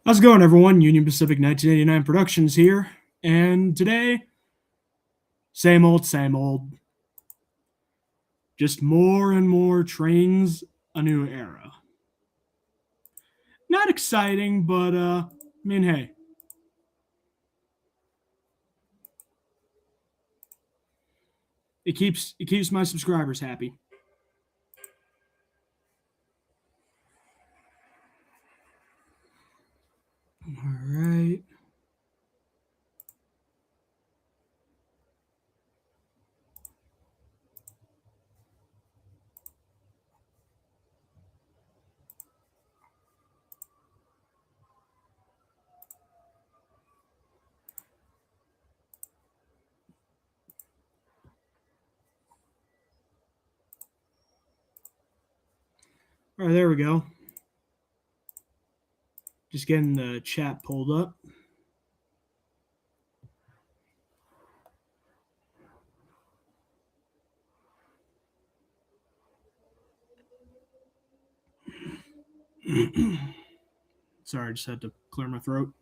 How's it going, everyone? Union Pacific 1989 Productions here, and today, same old, same old. Just more and more Trainz, a new era. Not exciting, but I mean, hey, it keeps my subscribers happy. All right. All right, there we go. Just getting the chat pulled up. Sorry, I just had to clear my throat.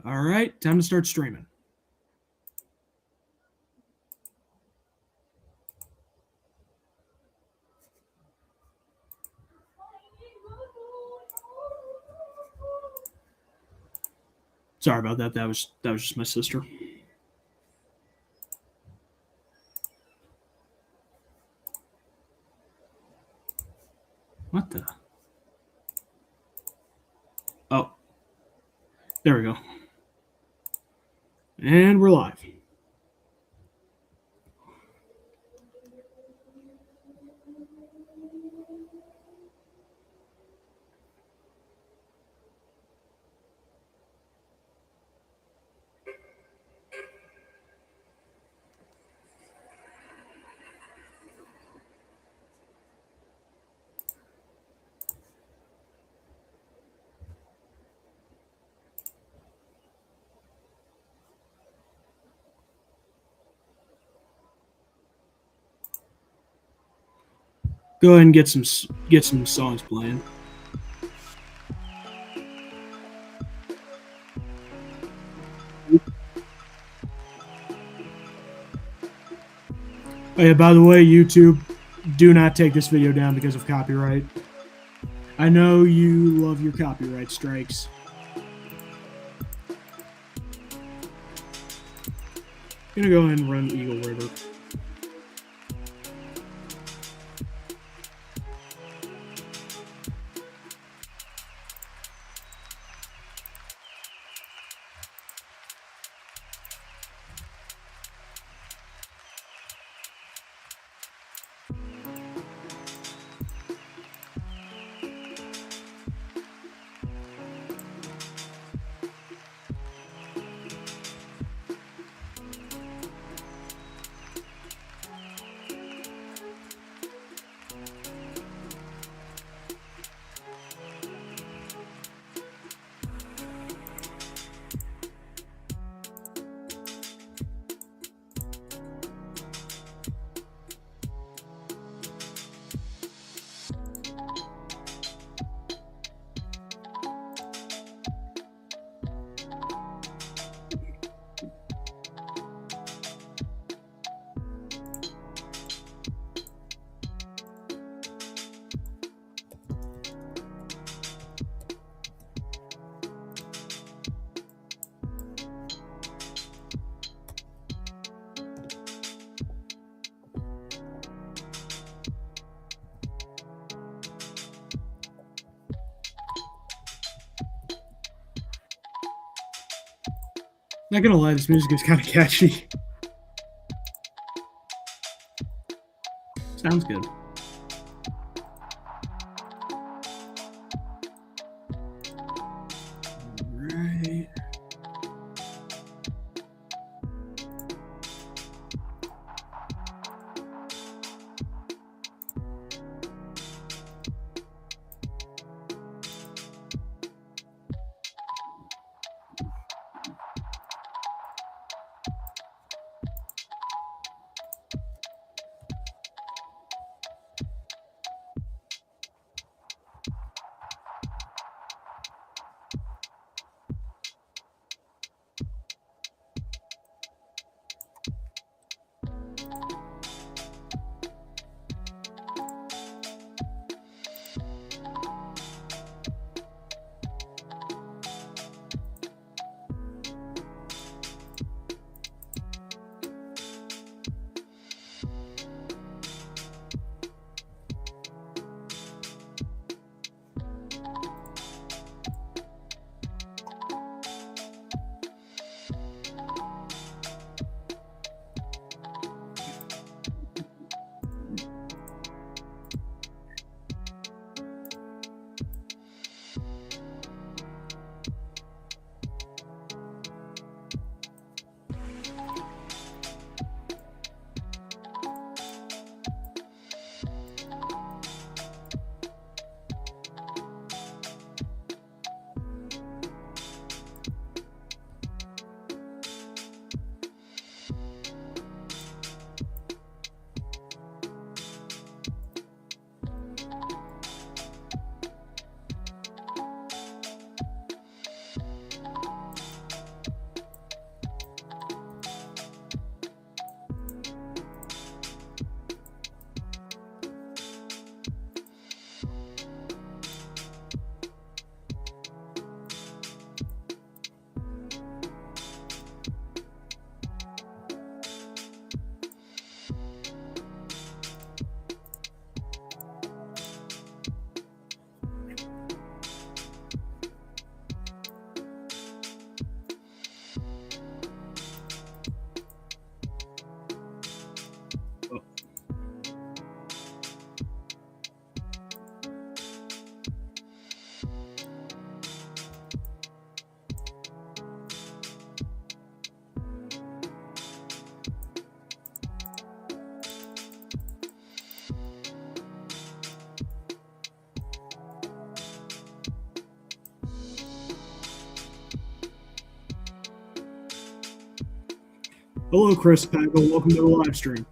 All right, time to start streaming. Sorry about that. That was just my sister. What the? Oh, there we go. And we're live. Go ahead and get some songs playing. Oh yeah, by the way, YouTube, do not take this video down because of copyright. I know you love your copyright strikes. I'm gonna go ahead and run Eagle River. Not gonna lie, this music is kind of catchy. Sounds good. Right. Hello, Chris Pagel. Welcome to the live stream.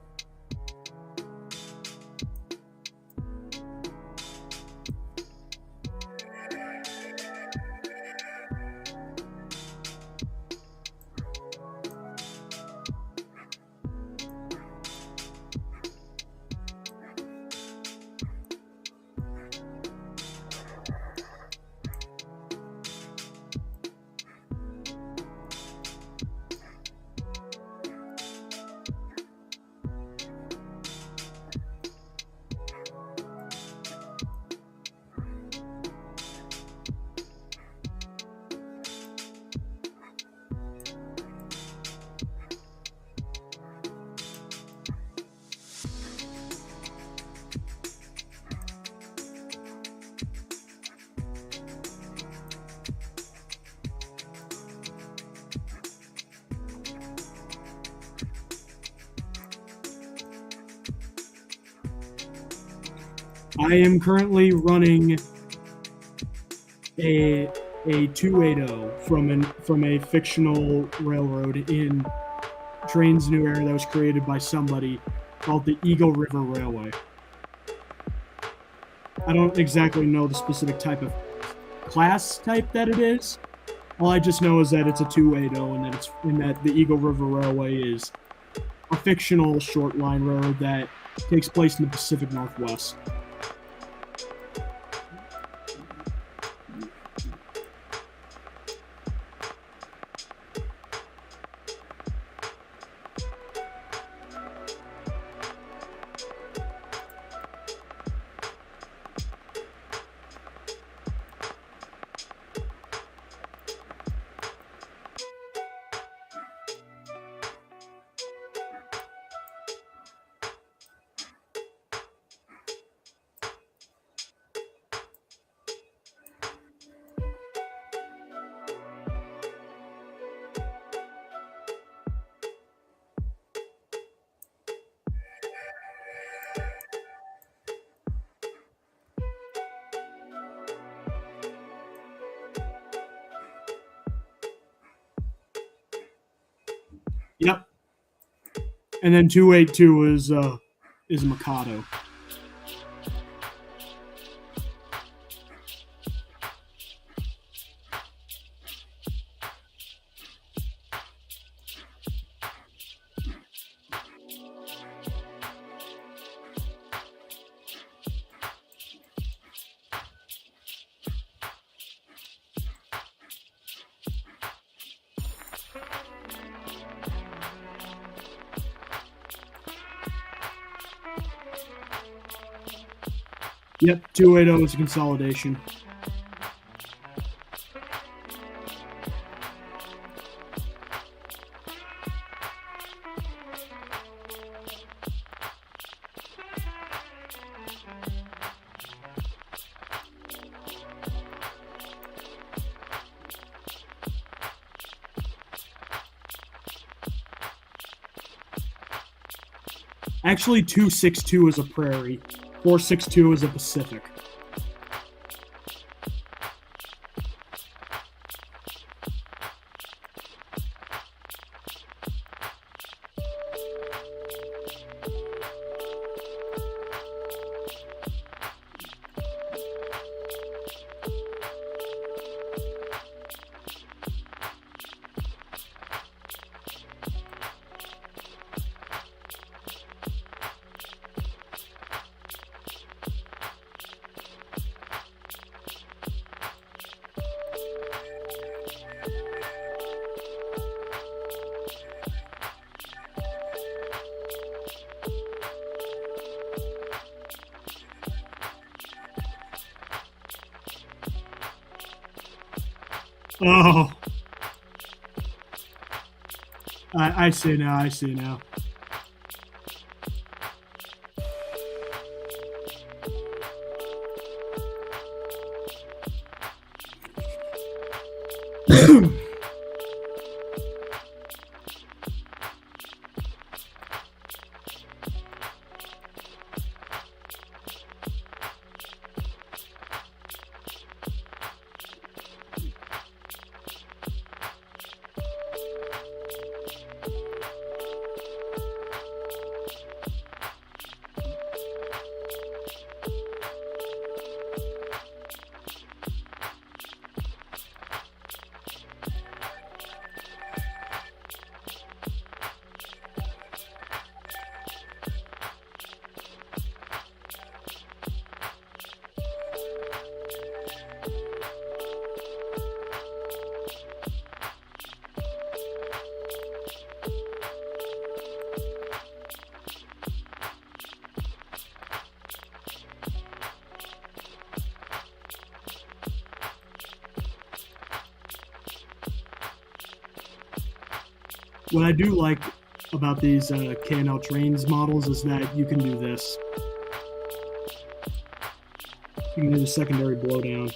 I am currently running a 280 from a fictional railroad in Trainz new era that was created by somebody called the Eagle River Railway. I don't exactly know the specific type of class type that it is. All I just know is that it's a 280 and that the Eagle River Railway is a fictional short line railroad that takes place in the Pacific Northwest. Yep. And then 282 is Mikado. Yep, 280 is a consolidation. Actually, 262 is a prairie. 462 is a Pacific. Oh. I see now, I see now. What I do like about these K&L Trainz models is that you can do this. You can do the secondary blowdown.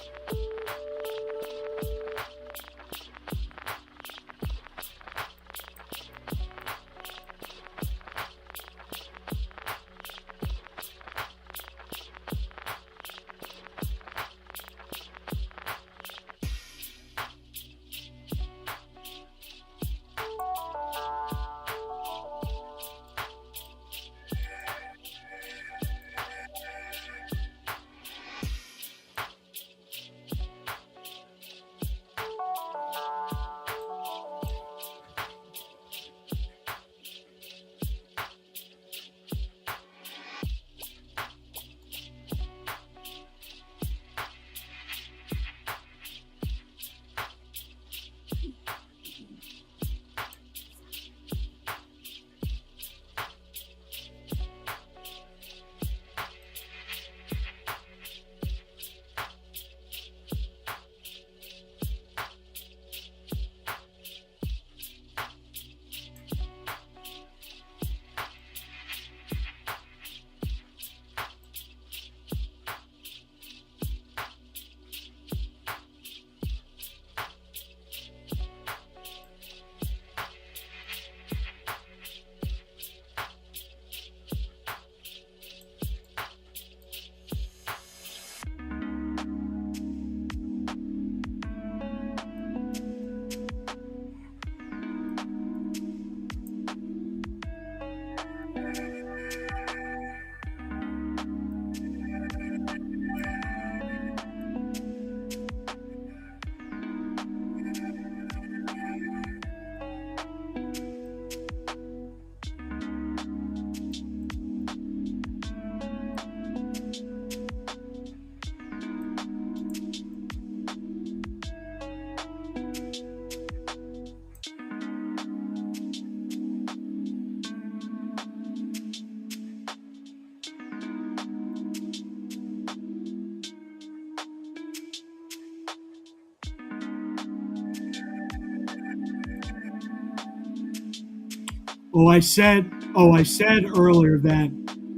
I said earlier that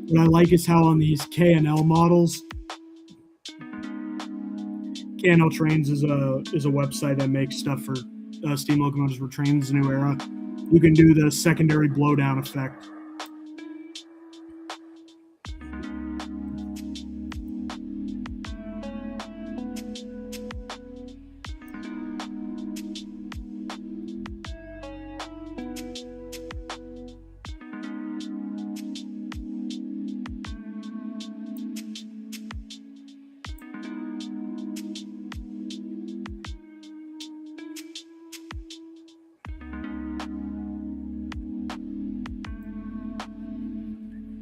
what I like is how on these K&L models, K&L Trainz is a website that makes stuff for steam locomotives for Trainz New Era. You can do the secondary blowdown effect.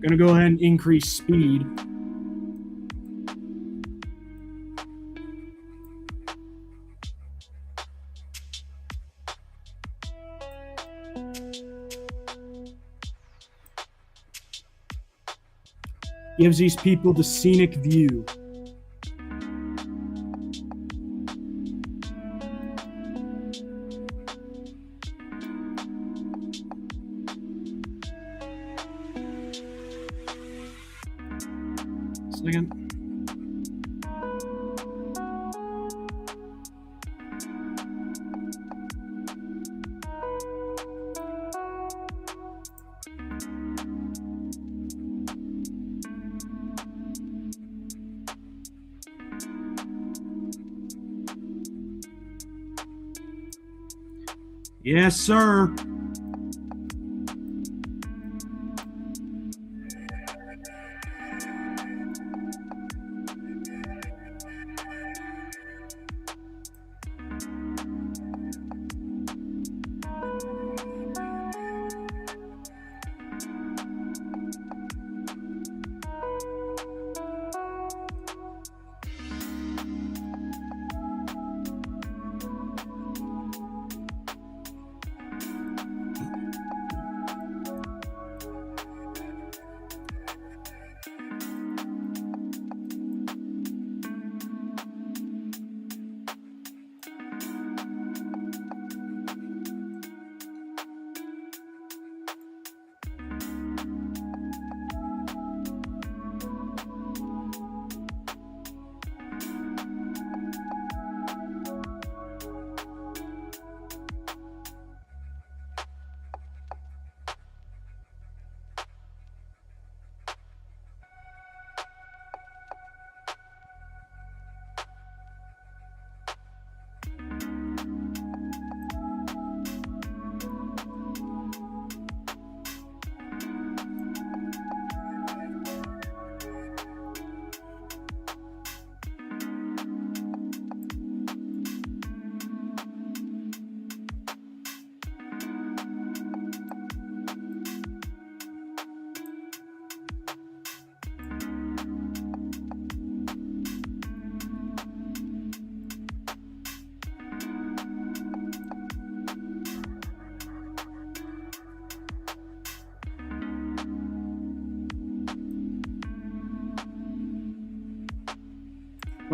Gonna go ahead and increase speed. Gives these people the scenic view. Second. Yes, sir.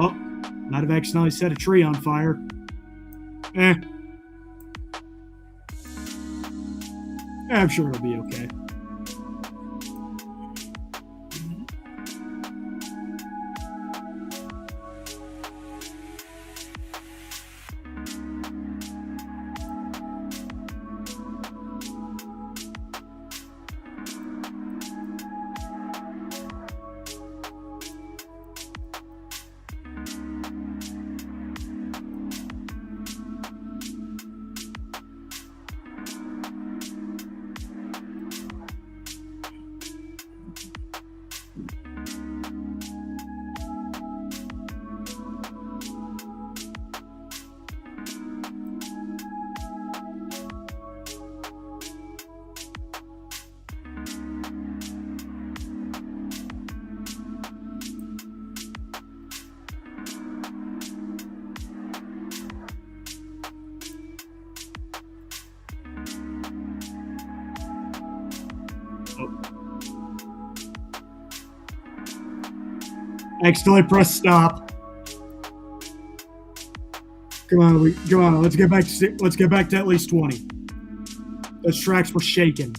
Oh, might have accidentally set a tree on fire. I'm sure it'll be okay. Accidentally press stop. Come on. Let's get back to at least 20. Those tracks were shaking.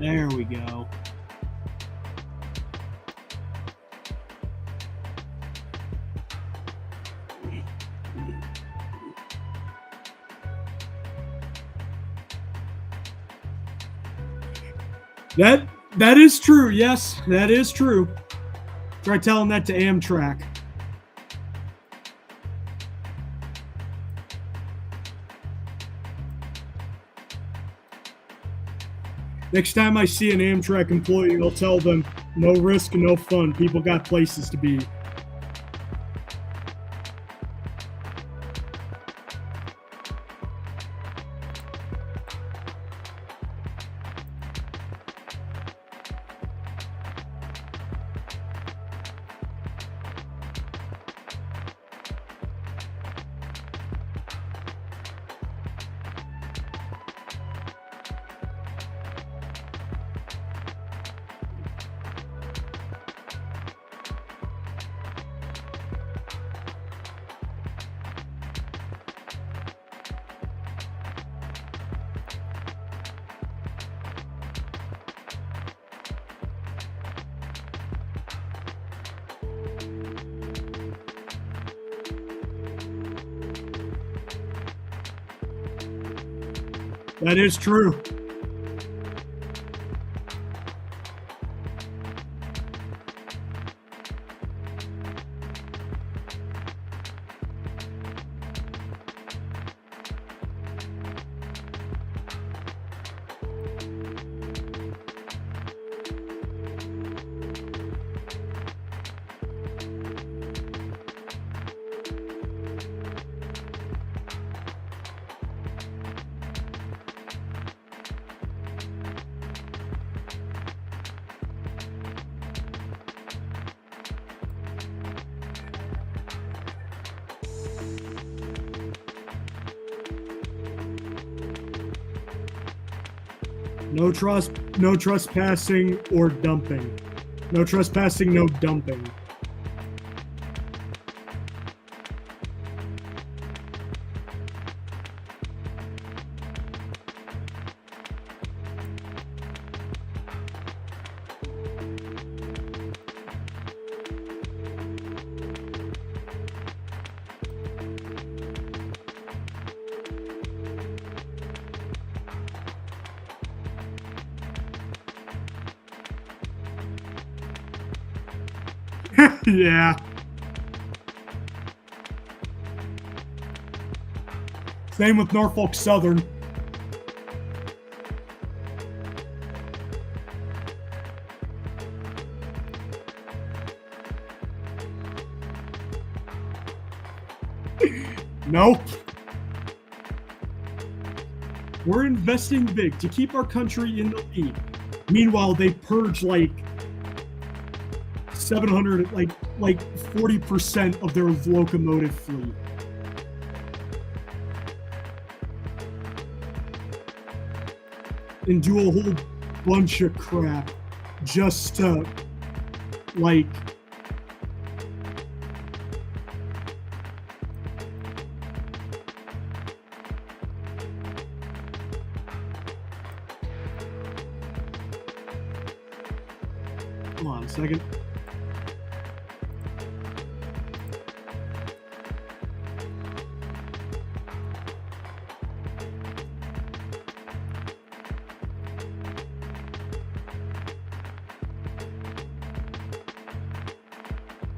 There we go. That is true. Yes, that is true. Try telling that to Amtrak. Next time I see an Amtrak employee, I'll tell them, no risk, no fun. People got places to be. That is true. No trespassing or dumping. No trespassing, no dumping. Yeah. Same with Norfolk Southern. Nope. We're investing big to keep our country in the lead. Meanwhile, they purge like 700, like 40% of their locomotive fleet. And do a whole bunch of crap just to, like, hold on a second.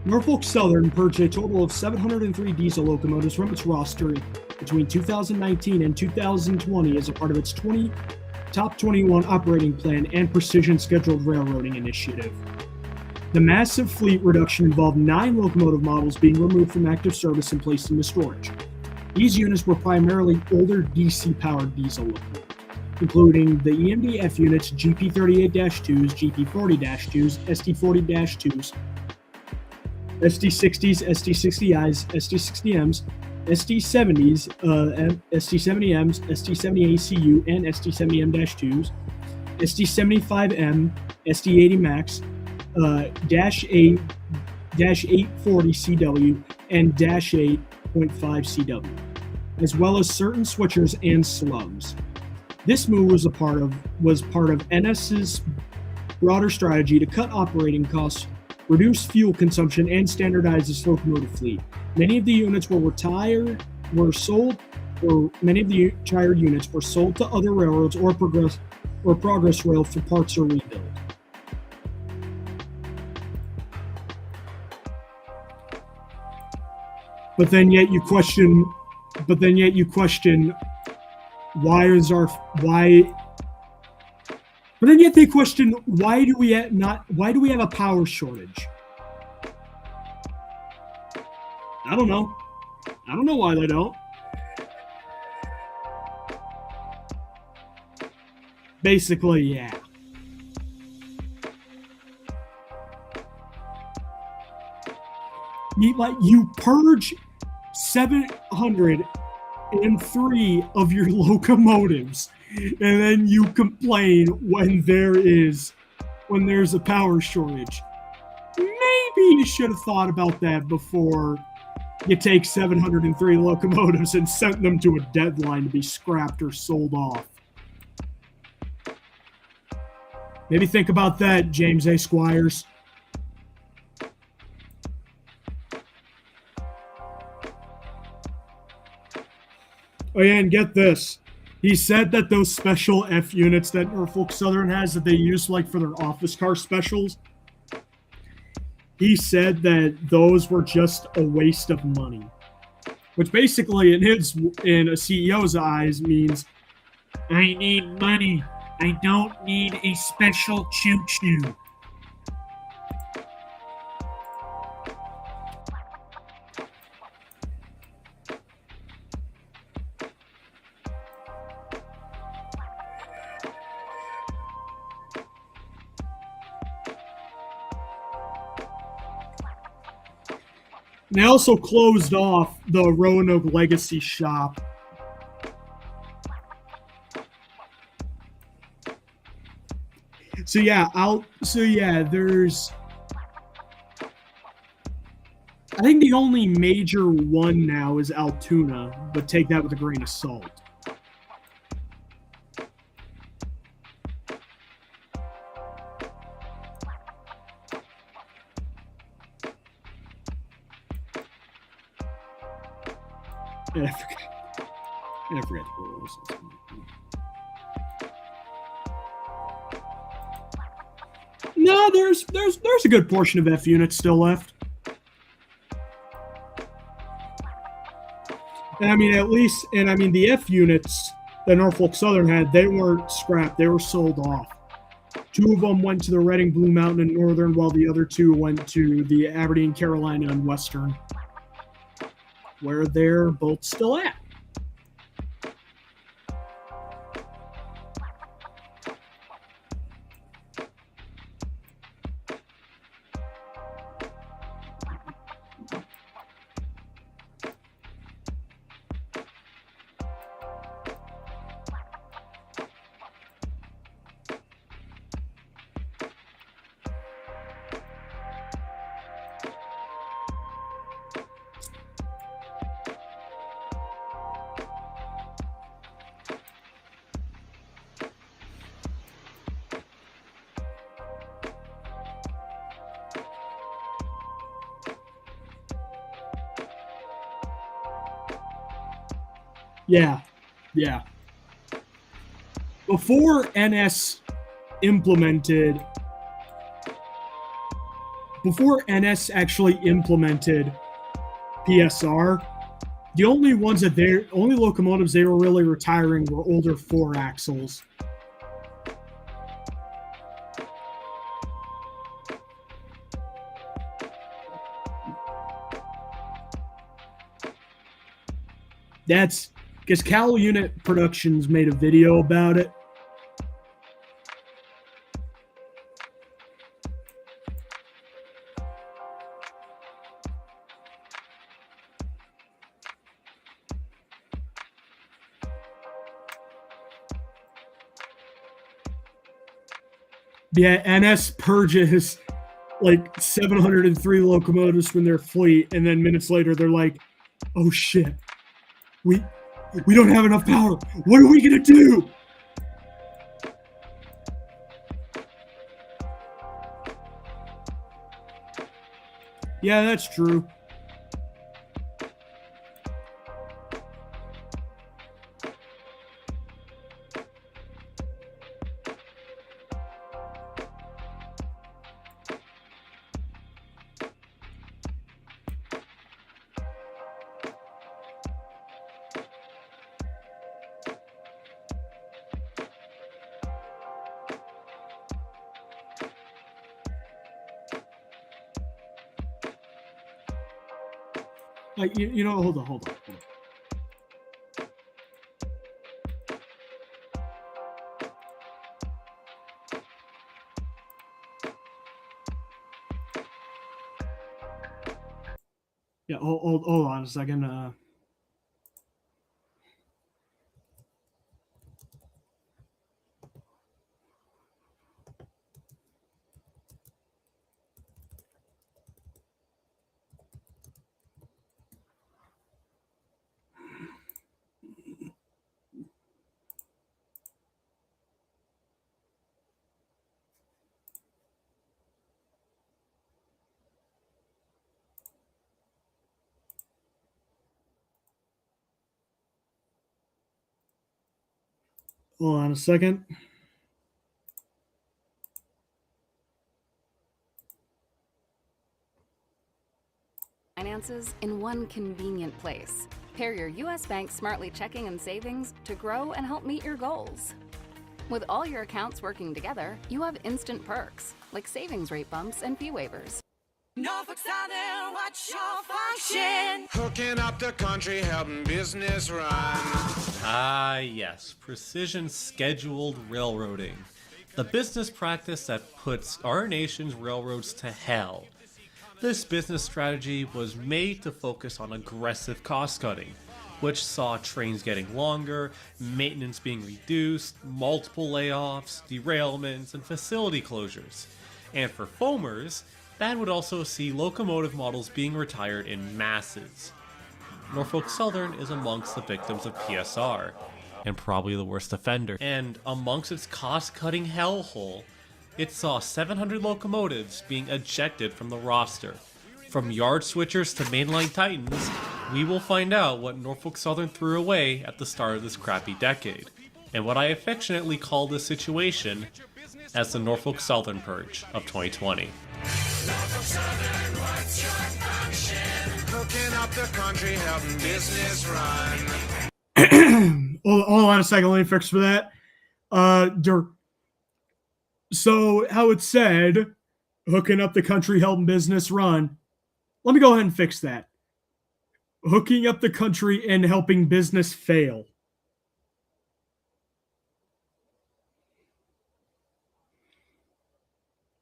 Norfolk Southern purged a total of 703 diesel locomotives from its roster between 2019 and 2020 as a part of its Top 21 operating plan and precision scheduled railroading initiative. The massive fleet reduction involved 9 locomotive models being removed from active service and placed into storage. These units were primarily older DC-powered diesel locomotives, including the EMD-F units GP38-2s, GP40-2s, ST40-2s, ST60s, ST60Is, ST60Ms, ST70s, ST70Ms, ST70ACU, and ST70M-2s, ST75M, ST80 Max, -8, -840 CW, and -8.5 CW, as well as certain switchers and slugs. This move was part of NS's broader strategy to cut operating costs, reduce fuel consumption, and standardize its locomotive fleet. Many of the units were sold to other railroads or Progress Rail for parts or rebuild. But then yet you question But then yet they question why do we have a power shortage? I don't know. I don't know why they don't. Basically, yeah. You purge 703 of your locomotives, and then you complain when there's a power shortage. Maybe you should have thought about that before you take 703 locomotives and sent them to a deadline to be scrapped or sold off. Maybe think about that, James A. Squires. Oh yeah, and get this. He said that those special F units that Norfolk Southern has that they use like for their office car specials, he said that those were just a waste of money. Which basically in a CEO's eyes means, I need money. I don't need a special choo-choo. They also closed off the Roanoke Legacy shop. So yeah, there's, I think the only major one now is Altoona, but take that with a grain of salt. I forget what it was. No, there's a good portion of F units still left. And I mean, at least, and I mean, the F units that Norfolk Southern had, they weren't scrapped, they were sold off. 2 of them went to the Reading Blue Mountain and Northern, while the other 2 went to the Aberdeen, Carolina, and Western, where they're both still at. Yeah, yeah. Before NS implemented, before NS actually implemented PSR, the only locomotives they were really retiring were older 4-axles. That's because Cal Unit Productions made a video about it. Yeah, NS purges like 703 locomotives from their fleet, and then minutes later they're like, "Oh shit, we don't have enough power. What are we gonna do?" Yeah, that's true. Like, you know, hold on. Yeah, hold on a second. Hold on a second. Finances in one convenient place. Pair your U.S. Bank Smartly checking and savings to grow and help meet your goals. With all your accounts working together, you have instant perks, like savings rate bumps and fee waivers. Norfolk Southern, what's your function? Hooking up the country, helping business run. Ah, yes, precision scheduled railroading. The business practice that puts our nation's railroads to hell. This business strategy was made to focus on aggressive cost cutting, which saw trains getting longer, maintenance being reduced, multiple layoffs, derailments, and facility closures. And for foamers, that would also see locomotive models being retired in masses. Norfolk Southern is amongst the victims of PSR, and probably the worst offender. And amongst its cost-cutting hellhole, it saw 700 locomotives being ejected from the roster. From yard switchers to mainline titans, we will find out what Norfolk Southern threw away at the start of this crappy decade, and what I affectionately call this situation as the Norfolk Southern Purge of 2020. Hooking up the country, helping business run. Hold on a second, let me fix for that. So how it said, hooking up the country, helping business run. Let me go ahead and fix that. Hooking up the country and helping business fail.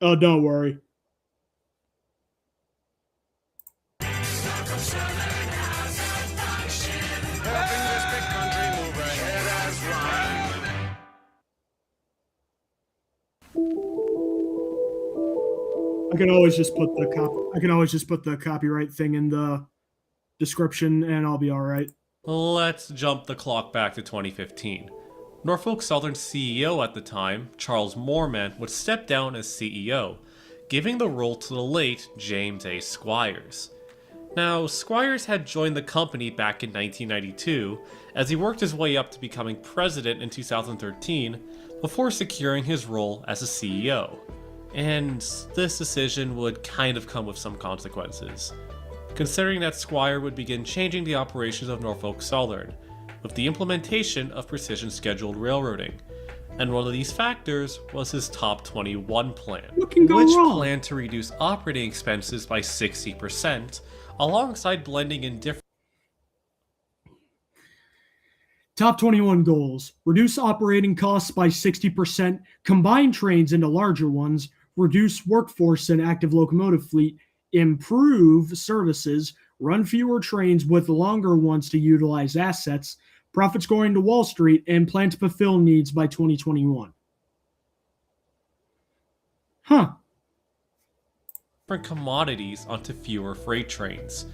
Oh, don't worry. Helping this big country move ahead as one. I can always just put the copyright thing in the description and I'll be all right. Let's jump the clock back to 2015. Norfolk Southern's CEO at the time, Charles Moorman, would step down as CEO, giving the role to the late James A. Squires. Now, Squires had joined the company back in 1992 as he worked his way up to becoming president in 2013 before securing his role as a CEO. And this decision would kind of come with some consequences, considering that Squire would begin changing the operations of Norfolk Southern with the implementation of precision scheduled railroading. And one of these factors was his Top 21 plan, which planned to reduce operating expenses by 60%, alongside blending in different Top 21 goals: reduce operating costs by 60%, combine trains into larger ones, reduce workforce and active locomotive fleet, improve services, run fewer trains with longer ones to utilize assets, profits going to Wall Street, and plan to fulfill needs by 2021. different commodities onto fewer freight trains.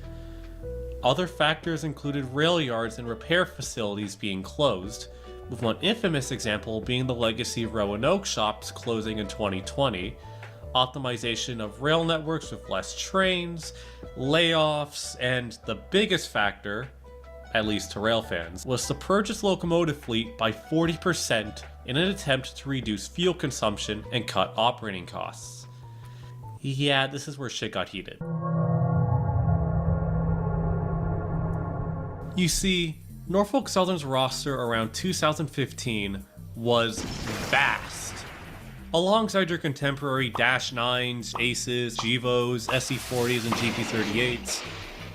Other factors included rail yards and repair facilities being closed, with one infamous example being the legacy Roanoke shops closing in 2020, optimization of rail networks with less trains, layoffs, and the biggest factor, at least to rail fans, was to purchase locomotive fleet by 40% in an attempt to reduce fuel consumption and cut operating costs. Yeah, this is where shit got heated. You see, Norfolk Southern's roster around 2015 was vast. Alongside your contemporary Dash 9s, Aces, Gevos, SE40s, and GP38s,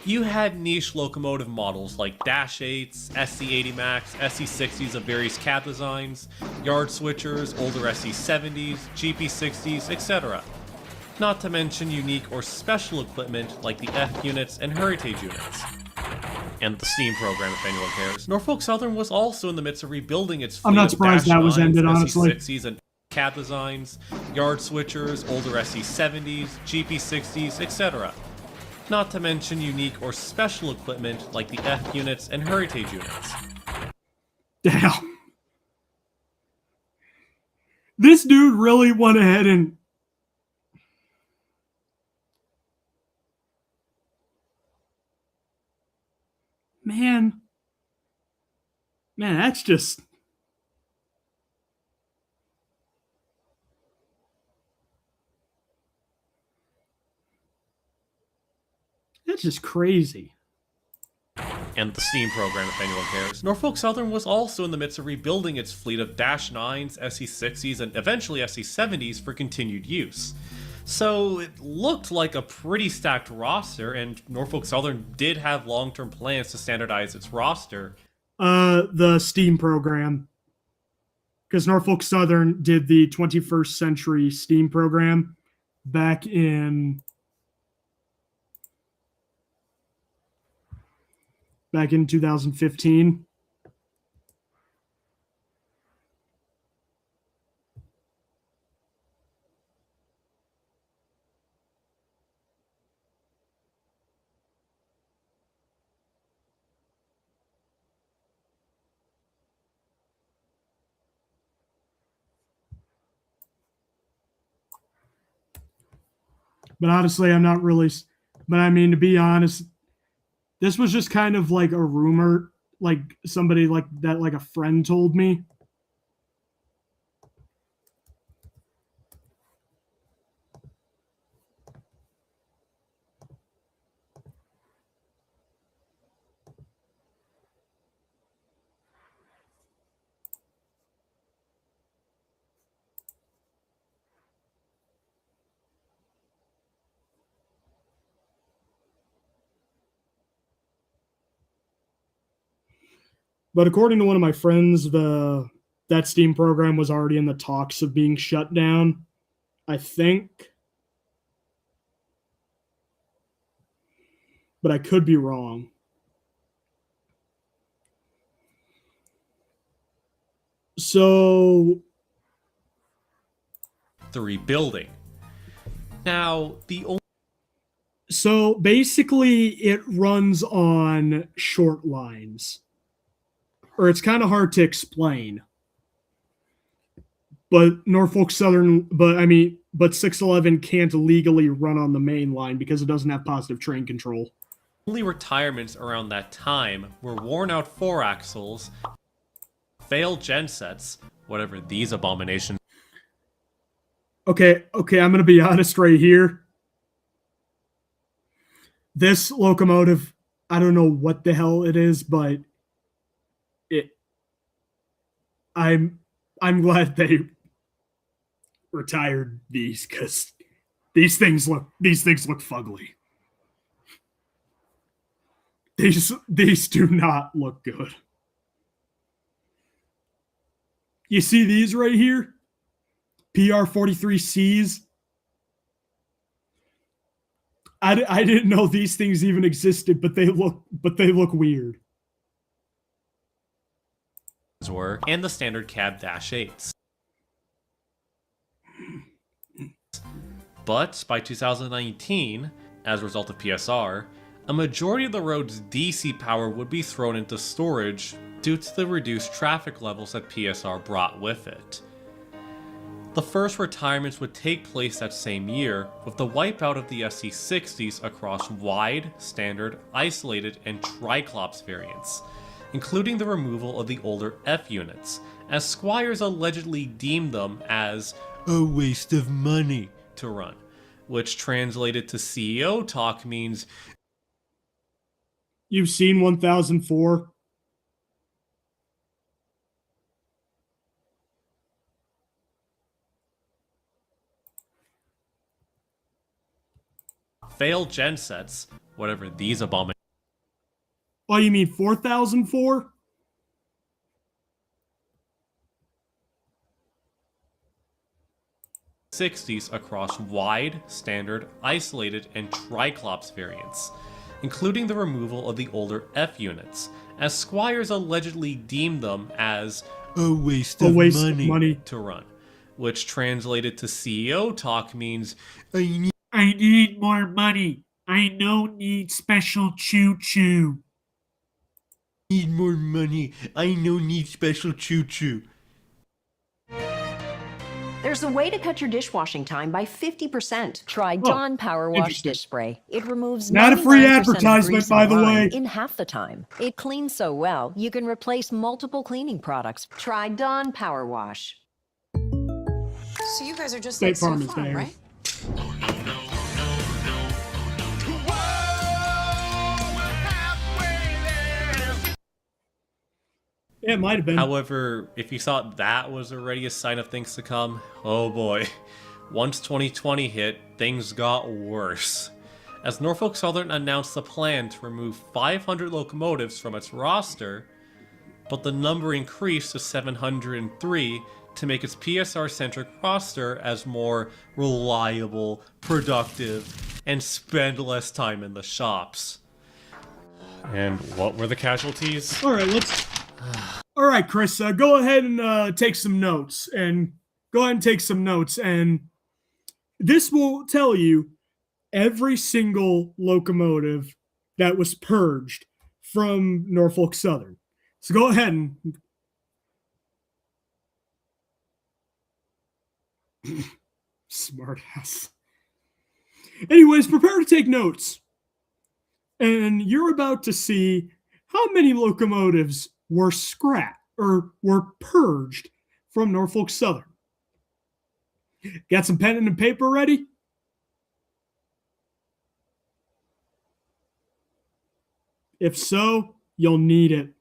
you had niche locomotive models like Dash 8s, SC80 Max, SC60s of various cab designs, yard switchers, older SC70s, GP60s, etc. Not to mention unique or special equipment like the F units and Heritage units. And the Steam program, if anyone cares. Norfolk Southern was also in the midst of rebuilding its fleet I'm not surprised that was ended, honestly. SC60s and cab designs, yard switchers, older SC70s, GP60s, etc. Not to mention unique or special equipment like the F units and Heritage units. Damn. This dude really went ahead and... Man, that's just... That's just crazy. And the Steam program, if anyone cares. Norfolk Southern was also in the midst of rebuilding its fleet of Dash 9s, SC60s, and eventually SC70s for continued use. So it looked like a pretty stacked roster, and Norfolk Southern did have long-term plans to standardize its roster. The Steam program. Because Norfolk Southern did the 21st century Steam program back in 2015. But honestly, I'm not really... But I mean, to be honest, this was just kind of like a rumor, like somebody like that, like a friend told me. But according to one of my friends, that Steam program was already in the talks of being shut down, I think. But I could be wrong. So The rebuilding. Now, So basically, it runs on short lines, or it's kind of hard to explain. But Norfolk Southern, but 611 can't legally run on the main line because it doesn't have positive train control. only retirements around that time were worn out 4-axles, failed gensets, whatever these abominations Okay, I'm gonna be honest right here. This locomotive, I don't know what the hell it is, but it. I'm glad they retired these because these things look fugly. These do not look good. You see these right here? PR-43Cs. I didn't know these things even existed, but they look weird. were, and the standard cab -8s. But by 2019, as a result of PSR, a majority of the road's DC power would be thrown into storage due to the reduced traffic levels that PSR brought with it. The first retirements would take place that same year, with the wipeout of the SC60s across wide, standard, isolated, and Triclops variants, including the removal of the older F units, as Squires allegedly deemed them as a waste of money to run, which translated to CEO talk means, You've seen 1004? failed gensets, whatever these abominations. Oh, you mean 4004? '60s across wide, standard, isolated, and Triclops variants, including the removal of the older F units, as Squires allegedly deemed them as a waste of money to run, which translated to CEO talk means, I need more money. I don't need special choo-choo. need more money, I no need special choo-choo. There's a way to cut your dishwashing time by 50%. Try Dawn Power Wash interesting. Dish Spray. It removes Not a free 99% of advertisement, grease by and the grime way. in half the time. It cleans so well, you can replace multiple cleaning products. Try Dawn Power Wash. So you guys are just State like Farm State is Farm, there. right? It might have been. However, if you thought that was already a sign of things to come, oh boy. Once 2020 hit, things got worse. As Norfolk Southern announced the plan to remove 500 locomotives from its roster, but the number increased to 703 to make its PSR-centric roster as more reliable, productive, and spend less time in the shops. And what were the casualties? All right, Chris, go ahead and take some notes. And this will tell you every single locomotive that was purged from Norfolk Southern. So go ahead and smartass. Anyways, prepare to take notes. And you're about to see how many locomotives were scrapped or were purged from Norfolk Southern. Got some pen and paper ready? If so, you'll need it.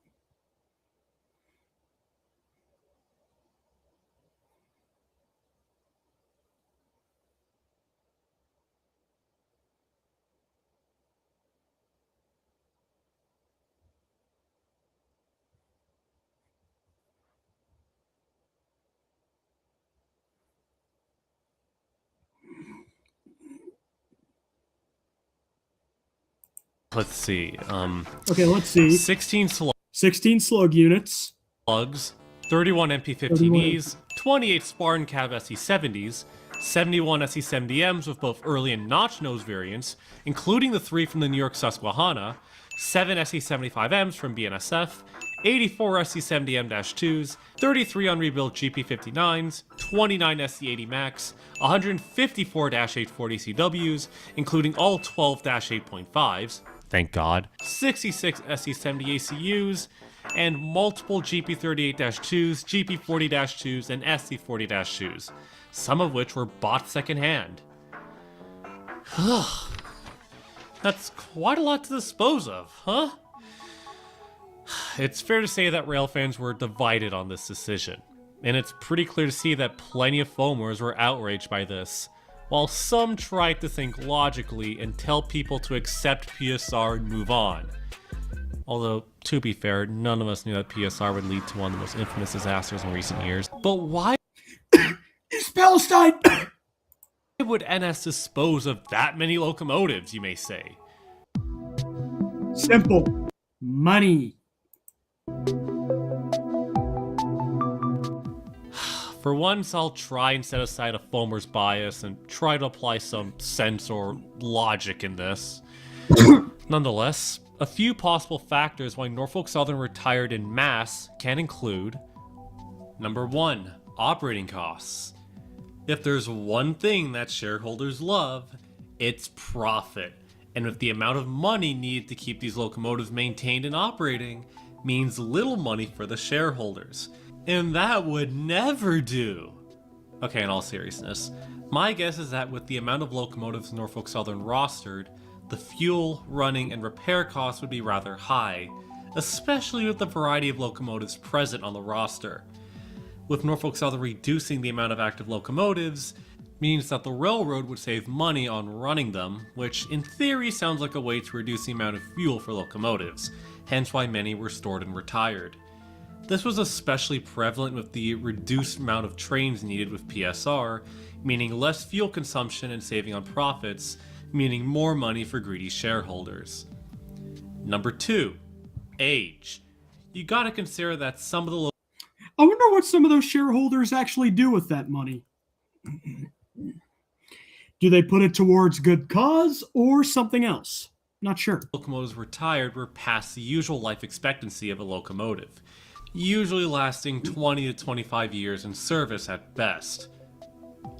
Let's see. Okay, let's see. 16 16 slug units. slugs, 31 MP-15Es, 28 Spartan Cav SE-70s, 71 SE-70Ms with both early and notch nose variants, including the 3 from the New York Susquehanna, 7 SE-75Ms from BNSF, 84 SE-70M-2s, 33 unrebuilt GP-59s, 29 SE-80 Max, 154 -840 CWs, including all 12-8.5s, thank God, 66 SE-70 ACUs, and multiple GP-38-2s, GP-40-2s, and SE-40-2s, some of which were bought secondhand. That's quite a lot to dispose of, huh? It's fair to say that rail fans were divided on this decision, and it's pretty clear to see that plenty of foamers were outraged by this, while some tried to think logically and tell people to accept PSR and move on. Although, to be fair, none of us knew that PSR would lead to one of the most infamous disasters in recent years. But why It's Palestine! would NS dispose of that many locomotives, you may say? Simple. Money. For once, I'll try and set aside a foamer's bias and try to apply some sense or logic in this. Nonetheless, a few possible factors why Norfolk Southern retired in mass can include: number 1, operating costs. If there's one thing that shareholders love, it's profit. And with the amount of money needed to keep these locomotives maintained and operating, means little money for the shareholders. And that would never do. Okay, in all seriousness, my guess is that with the amount of locomotives Norfolk Southern rostered, the fuel, running, and repair costs would be rather high, especially with the variety of locomotives present on the roster. With Norfolk Southern reducing the amount of active locomotives, means that the railroad would save money on running them, which in theory sounds like a way to reduce the amount of fuel for locomotives, hence why many were stored and retired. This was especially prevalent with the reduced amount of trains needed with PSR, meaning less fuel consumption and saving on profits, meaning more money for greedy shareholders. Number 2, age. You gotta consider that some of the I wonder what some of those shareholders actually do with that money. Do they put it towards good cause or something else? Not sure. locomotives retired were past the usual life expectancy of a locomotive, usually lasting 20 to 25 years in service at best.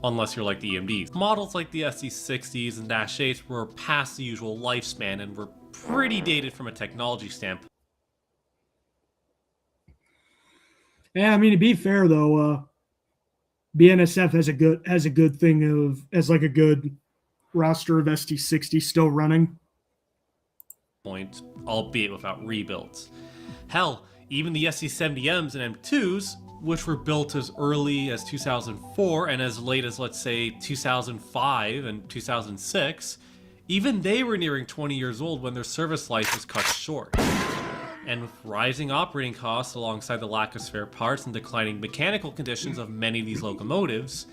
Unless you're like the EMDs. Models like the SE-60s and -8s were past the usual lifespan and were pretty dated from a technology standpoint. Yeah, I mean, to be fair though, BNSF has a good thing as like a good roster of ST-60 still running. Albeit without rebuilds. Hell, even the SE-70Ms and M2s, which were built as early as 2004 and as late as, let's say, 2005 and 2006, even they were nearing 20 years old when their service life was cut short. And with rising operating costs alongside the lack of spare parts and declining mechanical conditions of many of these locomotives,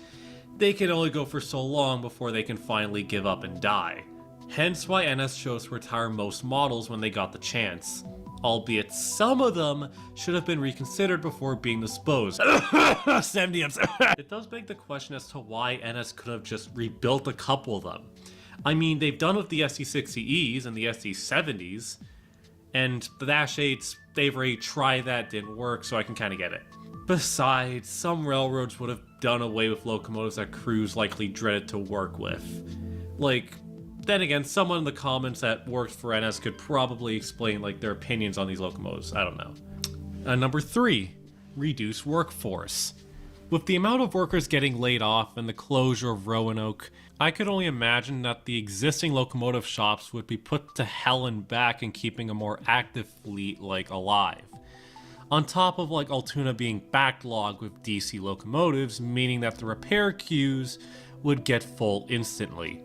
they can only go for so long before they can finally give up and die. Hence why NS chose to retire most models when they got the chance, albeit some of them should have been reconsidered before being disposed. 70Ms. It does beg the question as to why NS could have just rebuilt a couple of them. I mean, they've done with the SE-60Es and the SE-70s, and the -8s, they've already tried that, didn't work, so I can kind of get it. Besides, some railroads would have done away with locomotives that crews likely dreaded to work with. Like, then again, someone in the comments that worked for NS could probably explain like their opinions on these locomotives, I don't know. Number 3, reduce workforce. With the amount of workers getting laid off and the closure of Roanoke, I could only imagine that the existing locomotive shops would be put to hell and back in keeping a more active fleet like alive. On top of like Altoona being backlogged with DC locomotives, meaning that the repair queues would get full instantly.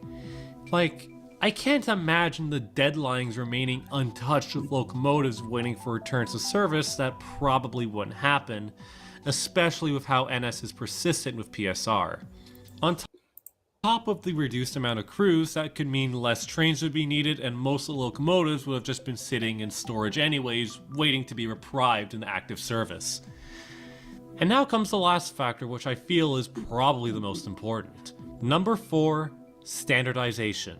Like, I can't imagine the deadlines remaining untouched with locomotives waiting for returns to service. That probably wouldn't happen, especially with how NS is persistent with PSR. top of the reduced amount of crews, that could mean less trains would be needed and most of the locomotives would have just been sitting in storage anyways, waiting to be reprived in active service. And now comes the last factor, which I feel is probably the most important. Number 4, standardization.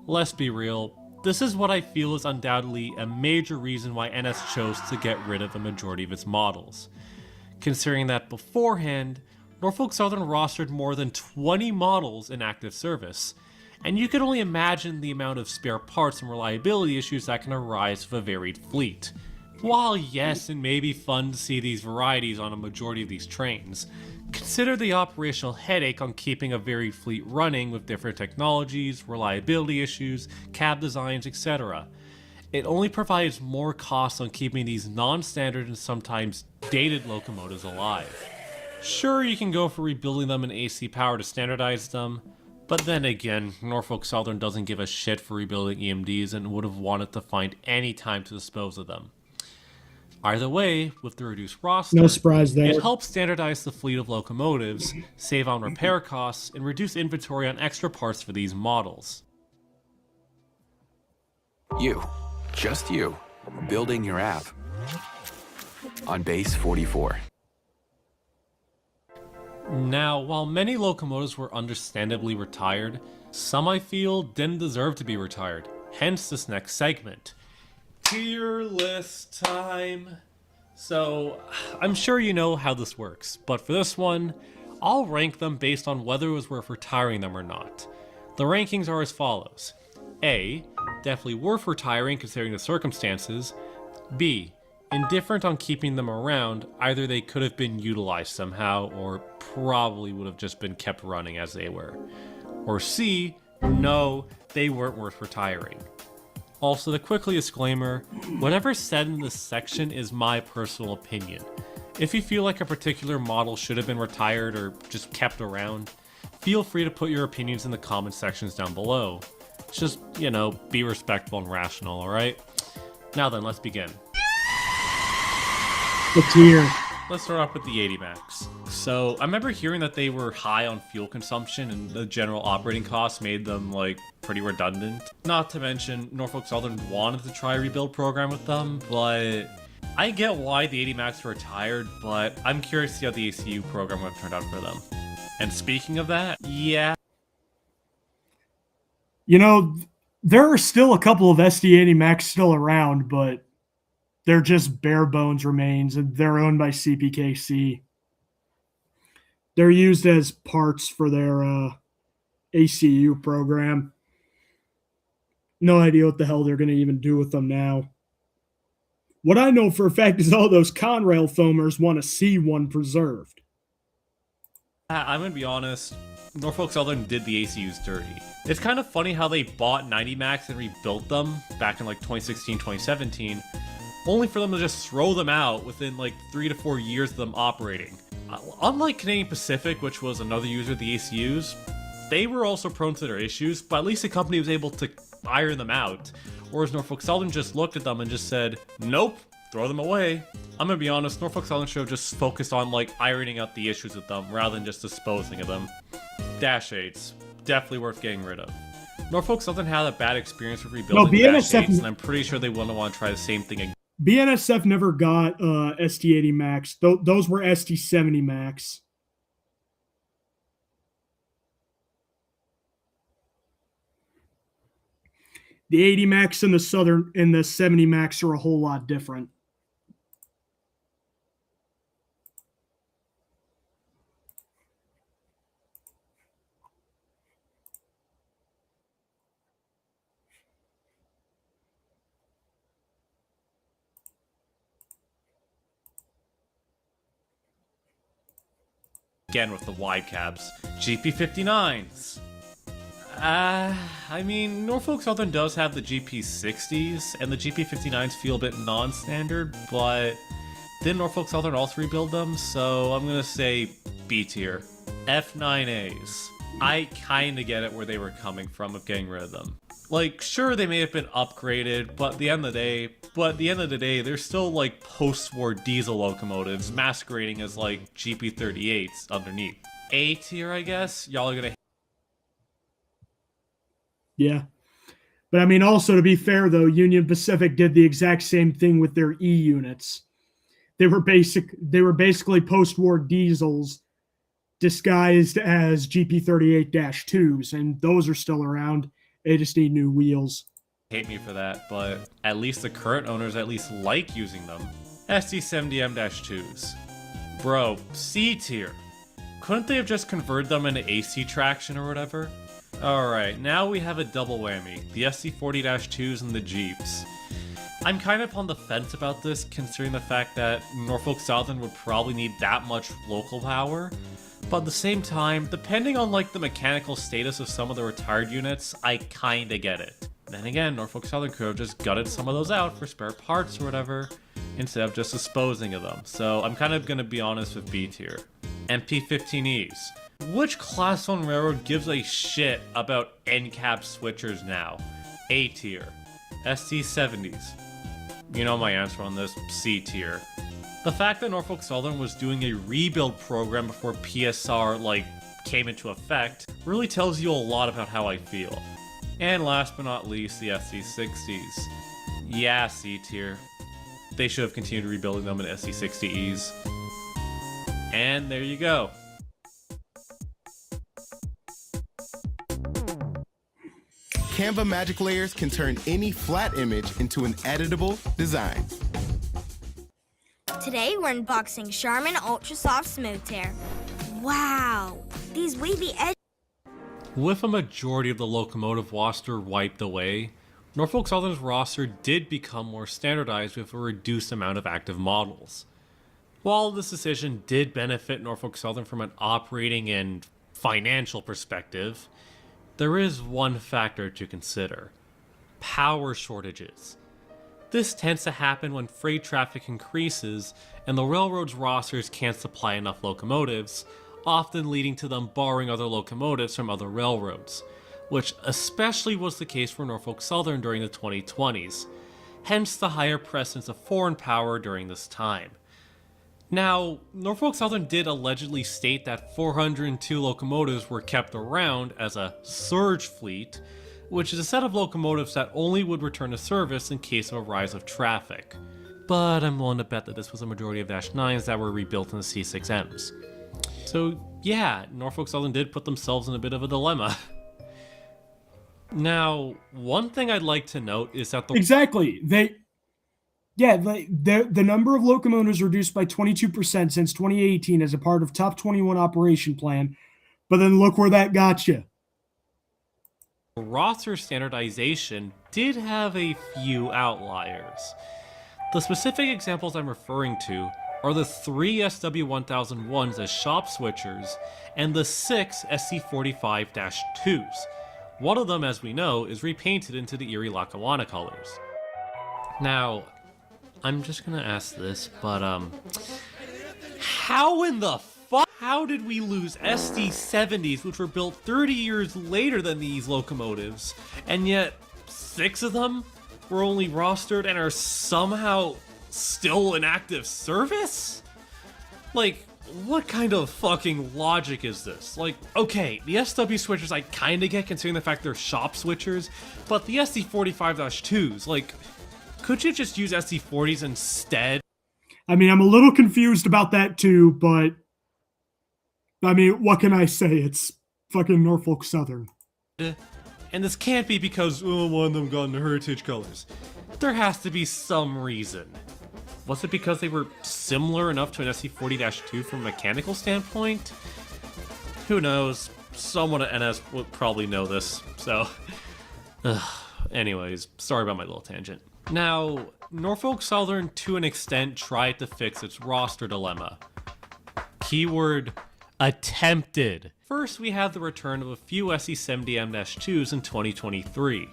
Let's be real, this is what I feel is undoubtedly a major reason why NS chose to get rid of a majority of its models. Considering that beforehand, Norfolk Southern rostered more than 20 models in active service, and you can only imagine the amount of spare parts and reliability issues that can arise with a varied fleet. While yes, it may be fun to see these varieties on a majority of these trains, consider the operational headache on keeping a varied fleet running with different technologies, reliability issues, cab designs, etc. It only provides more costs on keeping these non-standard and sometimes dated locomotives alive. Sure, you can go for rebuilding them in AC power to standardize them, but then again, Norfolk Southern doesn't give a shit for rebuilding EMDs and would have wanted to find any time to dispose of them. Either way, with the reduced roster, No surprise there. it helps standardize the fleet of locomotives, save on repair costs, and reduce inventory on extra parts for these models. You, just you, building your app on base 44. Now, while many locomotives were understandably retired, some I feel didn't deserve to be retired, hence this next segment. Tier list time. So, I'm sure you know how this works, but for this one, I'll rank them based on whether it was worth retiring them or not. The rankings are as follows. A, definitely worth retiring considering the circumstances. B, indifferent on keeping them around, either they could have been utilized somehow or probably would have just been kept running as they were. Or C, no, they weren't worth retiring. Also, the quickly disclaimer, whatever's said in this section is my personal opinion. If you feel like a particular model should have been retired or just kept around, feel free to put your opinions in the comment sections down below. Just, be respectful and rational, alright? Now then, let's begin. The tier. Let's start off with the 80 Max. So, I remember hearing that they were high on fuel consumption and the general operating costs made them, pretty redundant. Not to mention, Norfolk Southern wanted to try a rebuild program with them, but I get why the 80 Max were retired, but I'm curious to see how the ACU program would have turned out for them. And speaking of that, yeah. There are still a couple of SD80 Max still around, but they're just bare bones remains, and they're owned by CPKC. They're used as parts for their ACU program. No idea what the hell they're going to even do with them now. What I know for a fact is all those Conrail foamers want to see one preserved. I'm going to be honest, Norfolk Southern did the ACUs dirty. It's kind of funny how they bought 90 Max and rebuilt them back in 2016, 2017, only for them to just throw them out within 3 to 4 years of them operating. Unlike Canadian Pacific, which was another user of the ACUs, they were also prone to their issues, but at least the company was able to iron them out. Whereas Norfolk Southern just looked at them and just said, nope, throw them away. I'm gonna be honest, Norfolk Southern should have just focused on ironing out the issues with them rather than just disposing of them. Dash 8s, definitely worth getting rid of. Norfolk Southern had a bad experience with rebuilding Dash 8s, and I'm pretty sure they wouldn't want to try the same thing again. BNSF never got ST80 Max. Those were ST70 Max. The 80 Max and the 70 Max are a whole lot different. Again with the wide cabs. GP59s. I mean, Norfolk Southern does have the GP60s, and the GP59s feel a bit non-standard, but didn't Norfolk Southern also rebuild them? So I'm gonna say B tier. F9As. I kinda get it where they were coming from of getting rid of them. Sure, they may have been upgraded, but at the end of the day, they're still post-war diesel locomotives masquerading as GP38s underneath. A tier, I guess? Y'all are gonna Yeah. But I mean, also to be fair though, Union Pacific did the exact same thing with their E units. They were basically post-war diesels disguised as GP38-2s, and those are still around. They just need new wheels. Hate me for that, but at least the current owners at least like using them. SD70M-2s. Bro, C tier. Couldn't they have just converted them into AC traction or whatever? Alright, now we have a double whammy. The SC40-2s and the Jeeps. I'm kind of on the fence about this, considering the fact that Norfolk Southern would probably need that much local power. But at the same time, depending on like the mechanical status of some of the retired units, I kinda get it. Then again, Norfolk Southern could have just gutted some of those out for spare parts or whatever, instead of just disposing of them. So I'm kind of gonna be honest with B tier. MP15Es. Which Class 1 railroad gives a shit about end-cap switchers now? A tier. ST70s. You know my answer on this, C tier. The fact that Norfolk Southern was doing a rebuild program before PSR, came into effect, really tells you a lot about how I feel. And last but not least, the SC60s. Yeah, C tier. They should have continued rebuilding them in SC60Es. And there you go. Canva magic layers can turn any flat image into an editable design. Today we're unboxing Charmin Ultra Soft Smooth Tear. Wow, these wavy edges. With a majority of the locomotive roster wiped away, Norfolk Southern's roster did become more standardized with a reduced amount of active models. While this decision did benefit Norfolk Southern from an operating and financial perspective, there is one factor to consider: power shortages. This tends to happen when freight traffic increases and the railroad's rosters can't supply enough locomotives, often leading to them borrowing other locomotives from other railroads, which especially was the case for Norfolk Southern during the 2020s, hence the higher presence of foreign power during this time. Now, Norfolk Southern did allegedly state that 402 locomotives were kept around as a surge fleet, which is a set of locomotives that only would return to service in case of a rise of traffic. But I'm willing to bet that this was a majority of Dash 9s that were rebuilt in the C6Ms. So yeah, Norfolk Southern did put themselves in a bit of a dilemma. Now, one thing I'd like to note is that Exactly. The number of locomotives reduced by 22% since 2018 as a part of Top 21 operation plan, but then look where that got you. roster standardization did have a few outliers. The specific examples I'm referring to are the 3 SW1001s as shop switchers and the 6 SC45-2s. One of them, as we know, is repainted into the Erie Lackawanna colors. Now, I'm just gonna ask this, but how in the fuck? How did we lose SD70s, which were built 30 years later than these locomotives, and yet 6 of them were only rostered and are somehow still in active service? What kind of fucking logic is this? Okay, the SW switchers I kinda get considering the fact they're shop switchers, but the SC45-2s, could you just use SC40s instead? I mean, I'm a little confused about that too, but I mean, what can I say? It's fucking Norfolk Southern. And this can't be because one of them got into heritage colors. There has to be some reason. Was it because they were similar enough to an SC40-2 from a mechanical standpoint? Who knows? Someone at NS would probably know this, so... Anyways, sorry about my little tangent. Now, Norfolk Southern to an extent tried to fix its roster dilemma. Keyword, attempted. First, we have the return of a few SC70M-2s in 2023.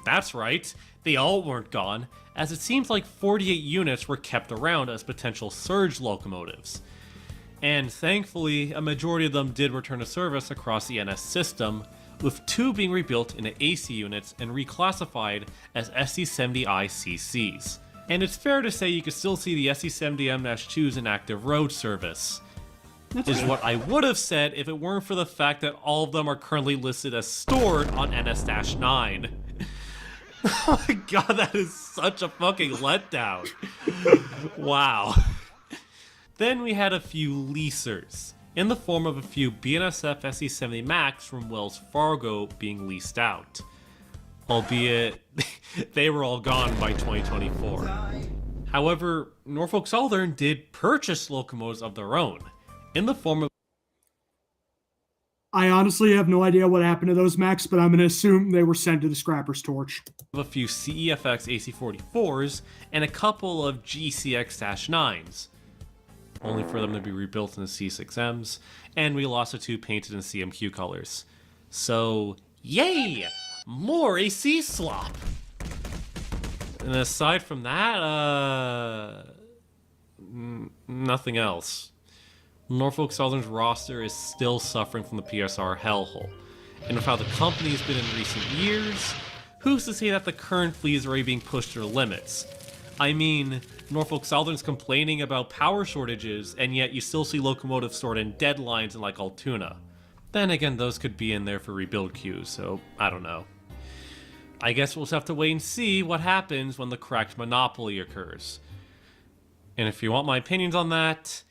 That's right, they all weren't gone, as it seems like 48 units were kept around as potential surge locomotives. And thankfully, a majority of them did return to service across the NS system, with 2 being rebuilt into AC units and reclassified as SC70I-CCs. And it's fair to say you can still see the SC70M-2s in active road service. is what I would have said if it weren't for the fact that all of them are currently listed as stored on NS-9. Oh my god, that is such a fucking letdown. Wow. Then we had a few leasers, in the form of a few BNSF SE70 Max from Wells Fargo being leased out. Albeit, they were all gone by 2024. However, Norfolk Southern did purchase locomotives of their own, in the form of I honestly have no idea what happened to those Max, but I'm going to assume they were sent to the scrapper's torch. a few CEFX AC44s and a couple of GCX-9s, only for them to be rebuilt in the C6Ms, and we lost the 2 painted in CMQ colors. So, yay! More AC slop! And aside from that, nothing else. Norfolk Southern's roster is still suffering from the PSR hellhole, and with how the company's been in recent years, who's to say that the current fleet is already being pushed to their limits? I mean, Norfolk Southern's complaining about power shortages, and yet you still see locomotives stored in deadlines in like Altoona. Then again, those could be in there for rebuild queues, so I don't know. I guess we'll just have to wait and see what happens when the cracked monopoly occurs. And if you want my opinions on that,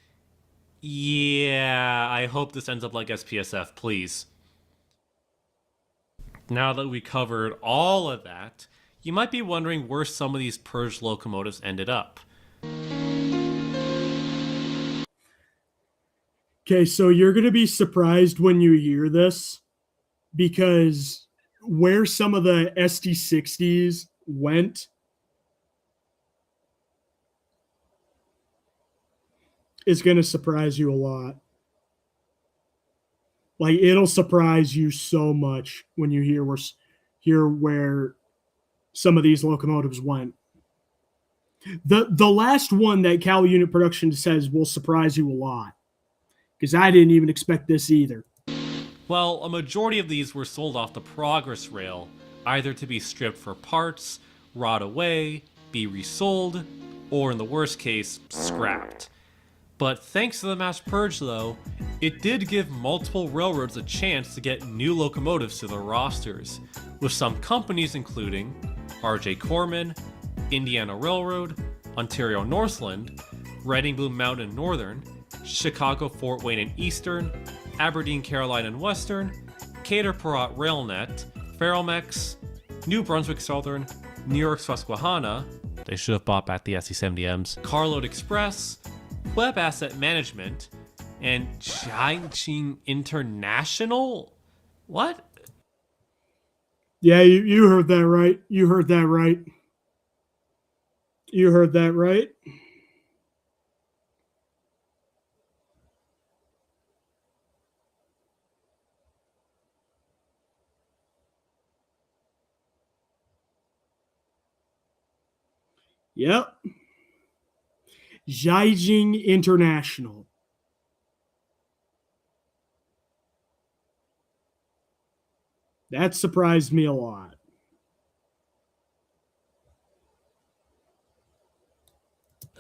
yeah, I hope this ends up like SPSF, please. Now that we covered all of that, you might be wondering where some of these purged locomotives ended up. Okay, so you're going to be surprised when you hear this, because where some of the SD60s went is going to surprise you a lot. Like, it'll surprise you so much when you hear where some of these locomotives went. The last one that Cal Unit Production says will surprise you a lot, because I didn't even expect this either. Well, a majority of these were sold off the Progress Rail, either to be stripped for parts, rot away, be resold, or in the worst case, scrapped. But thanks to the mass purge though, it did give multiple railroads a chance to get new locomotives to their rosters, with some companies including R.J. Corman, Indiana Railroad, Ontario Northland, Reading Blue Mountain and Northern, Chicago Fort Wayne and Eastern, Aberdeen Caroline and Western, Cater Perrott Railnet, Ferromex, New Brunswick Southern, New York Susquehanna, they should have bought back the SC70Ms, Carload Express, Web Asset Management, and Jiangxing International? What? Yeah, you heard that right. You heard that right. You heard that right. Yep. Jiangxing International. That surprised me a lot.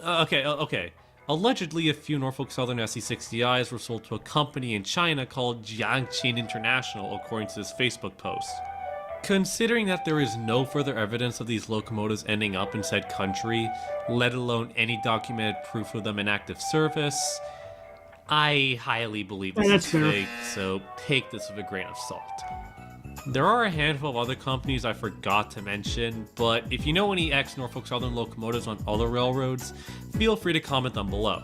Okay. Allegedly, a few Norfolk Southern SC60Is were sold to a company in China called Jiangxin International, according to this Facebook post. Considering that there is no further evidence of these locomotives ending up in said country, let alone any documented proof of them in active service, I highly believe this is fake, so take this with a grain of salt. There are a handful of other companies I forgot to mention, but if you know any ex-Norfolk Southern locomotives on other railroads, feel free to comment them below.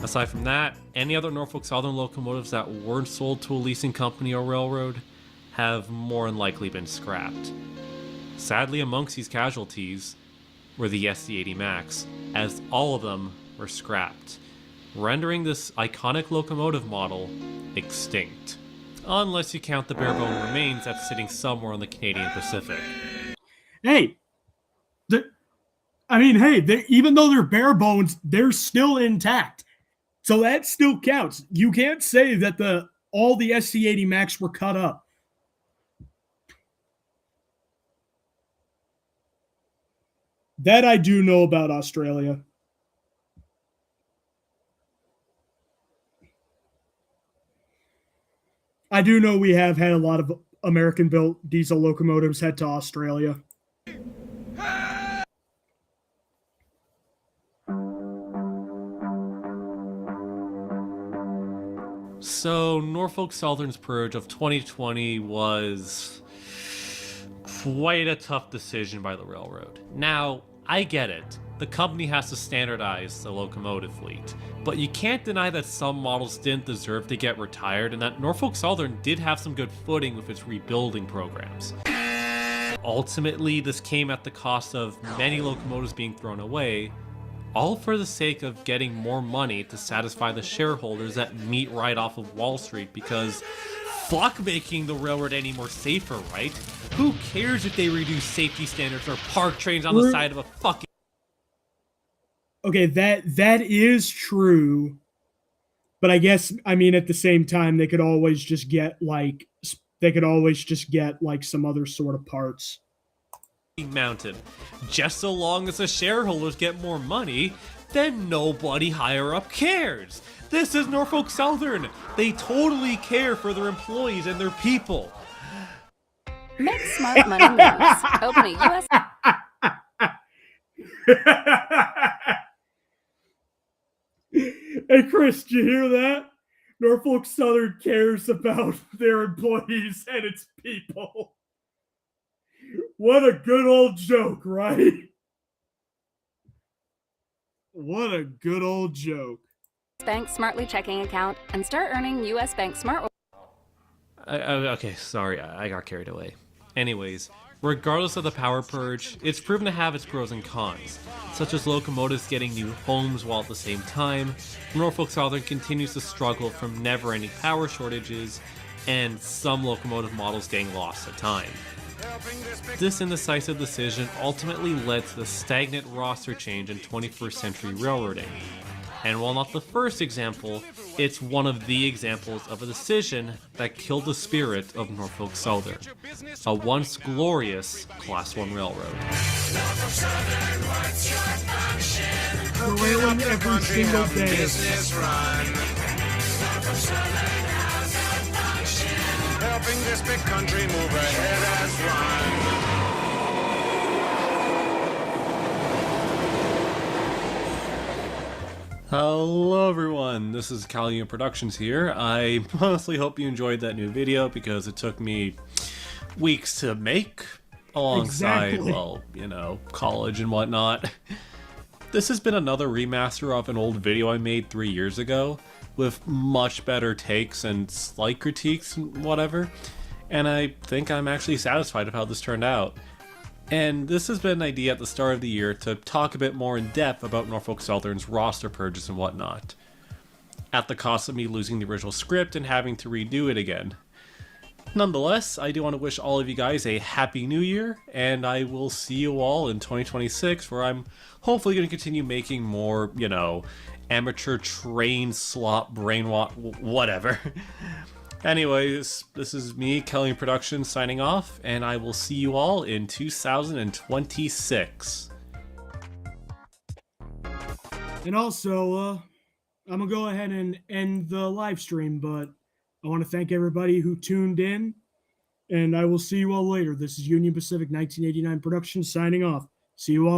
Aside from that, any other Norfolk Southern locomotives that weren't sold to a leasing company or railroad have more than likely been scrapped. Sadly, amongst these casualties were the SC80 Max, as all of them were scrapped, rendering this iconic locomotive model extinct. Unless you count the bare bone remains that's sitting somewhere in the Canadian Pacific. Hey, even though they're bare bones, they're still intact. So that still counts. You can't say that all the SC80 Max were cut up. That I do know about Australia. I do know we have had a lot of American-built diesel locomotives head to Australia. So, Norfolk Southern's purge of 2020 was quite a tough decision by the railroad. Now, I get it. The company has to standardize the locomotive fleet, but you can't deny that some models didn't deserve to get retired and that Norfolk Southern did have some good footing with its rebuilding programs. Ultimately, this came at the cost of many locomotives being thrown away, all for the sake of getting more money to satisfy the shareholders that meet right off of Wall Street, because fuck making the railroad any more safer, right? Who cares if they reduce safety standards or park trains on the side of a fucking... Okay, that is true, but I guess, I mean, at the same time, they could always just get like some other sort of parts. Mountain. Just so long as the shareholders get more money, then nobody higher up cares. This is Norfolk Southern. They totally care for their employees and their people. Make smart money moves. Open a U.S. Hey, Chris, did you hear that? Norfolk Southern cares about their employees and its people. What a good old joke, right? What a good old joke. Bank Smartly checking account and start earning U.S. Bank Smart. Okay, sorry, I got carried away. Anyways, regardless of the power purge, it's proven to have its pros and cons, such as locomotives getting new homes while at the same time, Norfolk Southern continues to struggle from never-ending power shortages, and some locomotive models getting lost at time. This indecisive decision ultimately led to the stagnant roster change in 21st century railroading. And while not the first example, it's one of the examples of a decision that killed the spirit of Norfolk Southern, a once glorious Class 1 railroad. Railing every single day. Helping this big country move ahead as one. Hello everyone, this is Callium Productions here. I honestly hope you enjoyed that new video because it took me weeks to make alongside, well, you know, college and whatnot. This has been another remaster of an old video I made 3 years ago with much better takes and slight critiques and whatever, and I think I'm actually satisfied with how this turned out. And this has been an idea at the start of the year to talk a bit more in depth about Norfolk Southern's roster purges and whatnot, at the cost of me losing the original script and having to redo it again. Nonetheless, I do want to wish all of you guys a happy new year, and I will see you all in 2026, where I'm hopefully going to continue making more, you know, amateur train slop brainwash whatever. Anyways, this is me, Kelly Productions, signing off, and I will see you all in 2026. And also, I'm gonna go ahead and end the live stream, but I want to thank everybody who tuned in, and I will see you all later. This is Union Pacific 1989 Productions signing off. See you all.